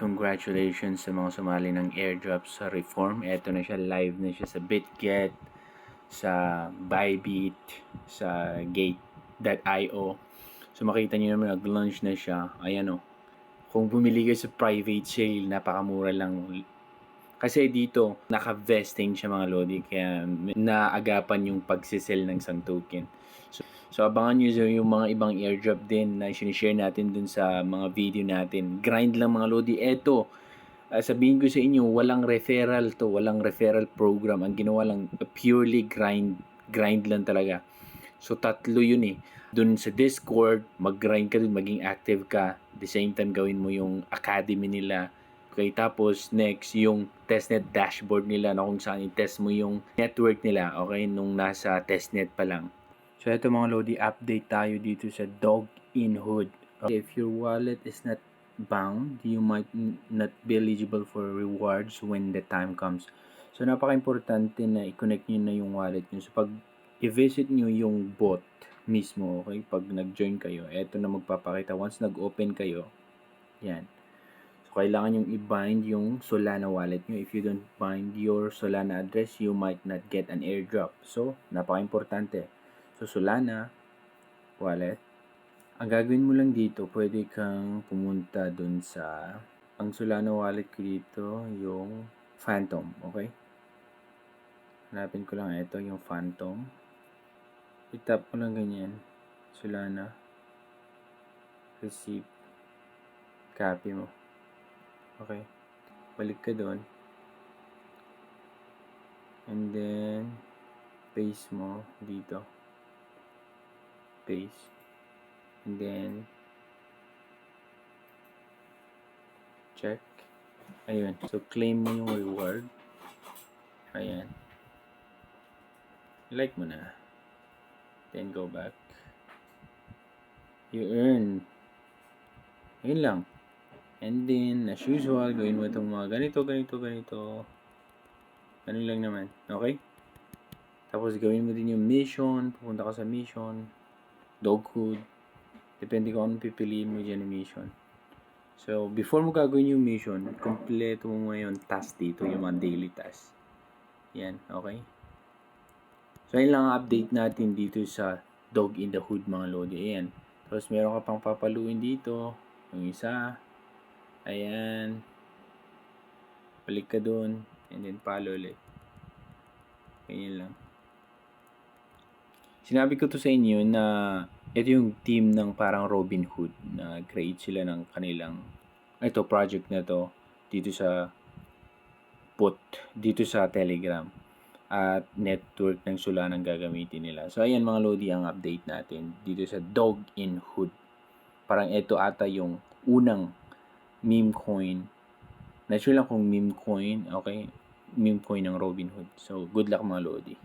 Congratulations sa mga sumali ng airdrop sa Reform. Eto na siya, live na siya sa BitGet, sa Bybit, sa Gate.io. So makita niyo naman nag-launch na siya. Ayan o. Kung bumili kayo sa private sale, napakamura lang. Kasi dito, naka-vesting siya mga lodi. Kaya naagapan yung pagsisell ng isang token. So abangan nyo yung mga ibang airdrop din na sinishare natin dun sa mga video natin. Grind lang mga lodi. Eto, sabihin ko sa inyo, walang referral to. Walang referral program. Ang ginawa lang, purely grind lang talaga. So tatlo yun eh. Dun sa Discord, mag-grind ka dun, maging active ka. At the same time, gawin mo yung academy nila. Okay, tapos next, yung testnet dashboard nila na kung saan i-test mo yung network nila, okay, nung nasa testnet pa lang. So, ito mga lodi, update tayo dito sa Dog in Hood. Okay, if your wallet is not bound, you might not be eligible for rewards when the time comes. So, napaka-importante na i-connect nyo na yung wallet nyo. So, pag i-visit nyo yung bot mismo, okay, pag nag-join kayo, ito na magpapakita. Once nag-open kayo, yan. So, kailangan yung i-bind yung Solana wallet nyo. If you don't bind your Solana address, you might not get an airdrop. So, napaka-importante. So, Solana wallet. Ang gagawin mo lang dito, pwede kang pumunta dun sa ang Solana wallet ko dito, yung Phantom, okay? Hanapin ko lang ito, yung Phantom. I-tap mo lang ganyan. Solana. Receive. Copy mo. Okay. Balik ka dun. And then, paste mo dito. Paste. And then, check. Ayun. So, claim mo yung reward. Ayan. Like mo na. Then, go back. You earn. Ayun lang. And then, as usual, gawin mo itong mga ganito. Ganun lang naman. Okay? Tapos, gawin mo din yung mission. Pupunta ka sa mission. Doghood. Depende kung anong pipiliin mo dyan yung mission. So, before mo gagawin yung mission, kompleto mo ngayon task dito, yung mga daily task. Yan, okay? So, yun lang ang update natin dito sa Dog in the Hood, mga lodi. Ayan. Tapos, meron ka pang papaluin dito. Yung isa. Ayan. Balik ka dun. And then, follow ulit. Ganyan lang. Sinabi ko to sa inyo na ito yung team ng parang Robin Hood na create sila ng kanilang ito project na to dito sa bot dito sa Telegram at network ng Solana ang gagamitin nila. So ayan mga lodi ang update natin dito sa Dog in Hood. Parang ito ata yung unang meme coin. Not sure lang kung meme coin, okay? Meme coin ng Robin Hood. So good luck mga lodi.